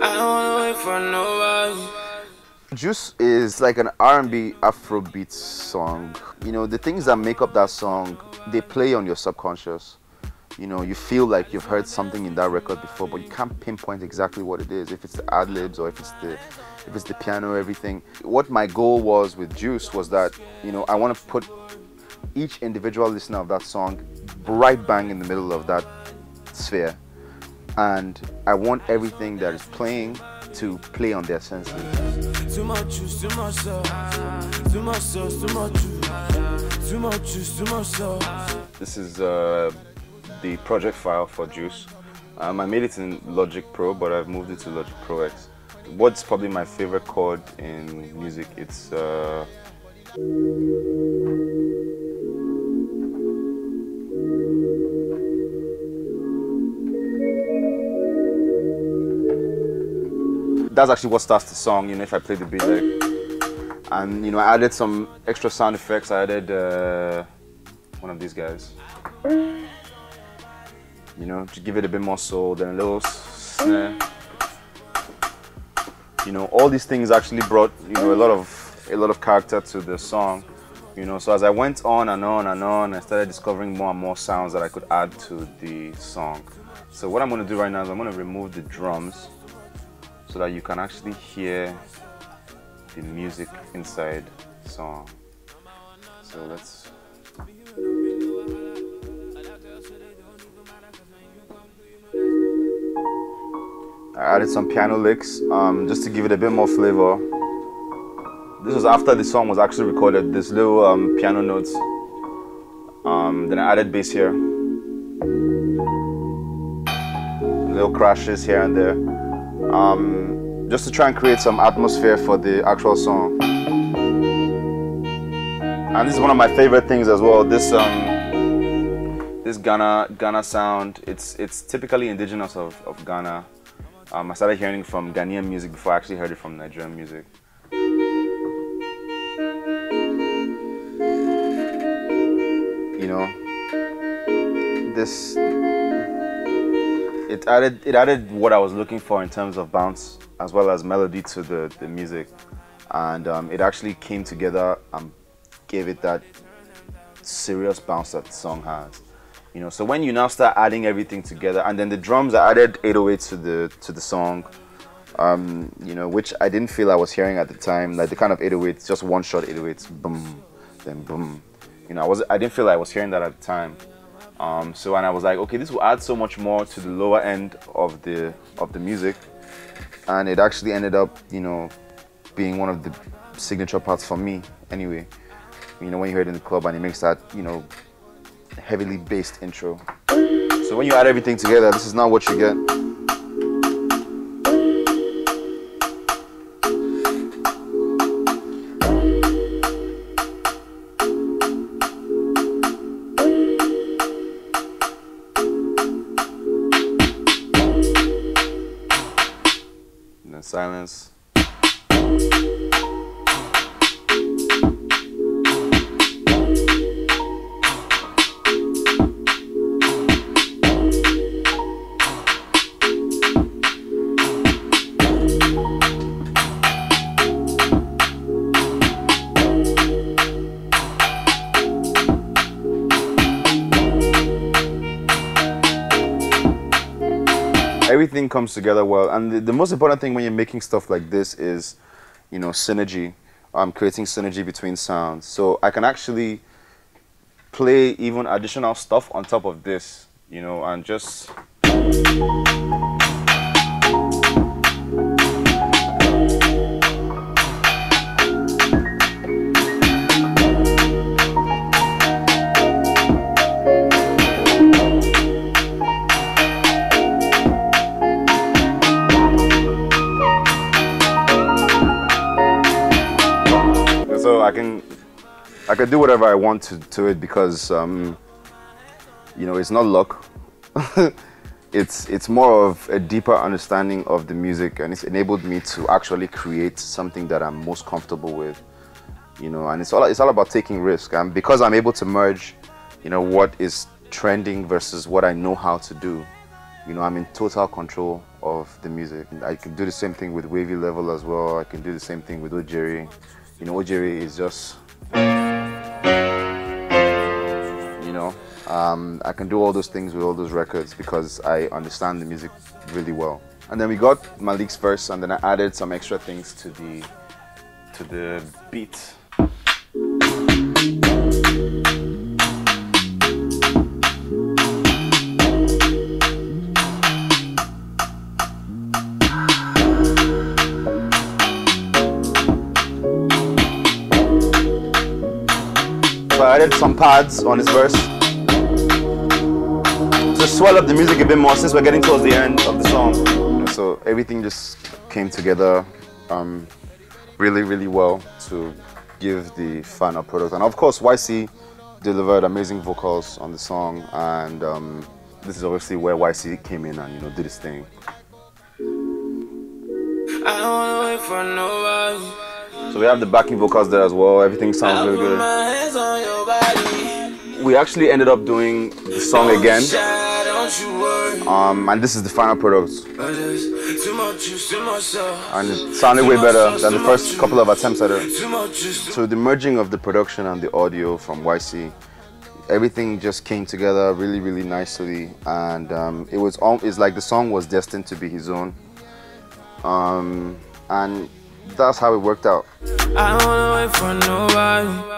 I don't wanna wait for nobody. Juice is like an R&B Afrobeat song. You know, the things that make up that song, they play on your subconscious. You know, you feel like you've heard something in that record before, but you can't pinpoint exactly what it is, if it's the ad-libs or if it's the piano, everything. What my goal was with Juice was that, you know, I want to put each individual listener of that song right bang in the middle of that sphere. And I want everything that is playing to play on their senses. Too much juice, too much sauce. Too much sauce, too much juice. Too much juice, too much sauce. This is the project file for Juice. I made it in Logic Pro, but I've moved it to Logic Pro X. What's probably my favorite chord in music? It's that's actually what starts the song, you know, if I play the beat like. And, you know, I added some extra sound effects. I added one of these guys. You know, to give it a bit more soul, then a little snare. You know, all these things actually brought, you know, a lot of character to the song. You know, so as I went on and on and on, I started discovering more and more sounds that I could add to the song. So what I'm going to do right now is I'm going to remove the drums so that you can actually hear the music inside the song. So let's... I added some piano licks just to give it a bit more flavor. This was after the song was actually recorded, this little piano notes. Then I added bass here. Little crashes here and there. Just to try and create some atmosphere for the actual song. And this is one of my favorite things as well. This Ghana sound. It's typically indigenous of Ghana. I started hearing it from Ghanaian music before I actually heard it from Nigerian music. You know, it added what I was looking for in terms of bounce as well as melody to the music, and it actually came together and gave it that serious bounce that the song has. You know, so when you now start adding everything together, and then the drums, I added 808s to the song, you know, which I didn't feel I was hearing at the time, like the kind of 808s, just one shot 808s, boom, then boom. You know, I didn't feel I was hearing that at the time. So and I was like, okay, this will add so much more to the lower end of the music, and it actually ended up, you know, being one of the signature parts for me. Anyway, you know, when you hear it in the club and it makes that, you know, heavily bassed intro. So when you add everything together, this is not what you get. And then silence. Everything comes together well, and the most important thing when you're making stuff like this is, you know, synergy. Creating synergy between sounds. So I can actually play even additional stuff on top of this, you know, and just... So I can do whatever I want to it because you know, it's not luck. it's more of a deeper understanding of the music, and it's enabled me to actually create something that I'm most comfortable with, you know. And it's all about taking risk, and because I'm able to merge, you know, what is trending versus what I know how to do, you know, I'm in total control of the music. I can do the same thing with Wavy Level as well. I can do the same thing with Ojere. You know, Ojere is just, you know, I can do all those things with all those records because I understand the music really well. And then we got Maleek's verse, and then I added some extra things to the beat. So I added some pads on his verse to swell up the music a bit more since we're getting towards the end of the song. So everything just came together really, really well to give the final product. And of course, YCee delivered amazing vocals on the song, and this is obviously where YCee came in and, you know, did his thing. I don't wanna wait for nobody. So we have the backing vocals there as well. Everything sounds really good. We actually ended up doing the song again, and this is the final product. And it sounded way better than the first couple of attempts at it. So the merging of the production and the audio from YCee, everything just came together really, really nicely, and it's like the song was destined to be his own, and that's how it worked out. I don't wanna wait for nobody.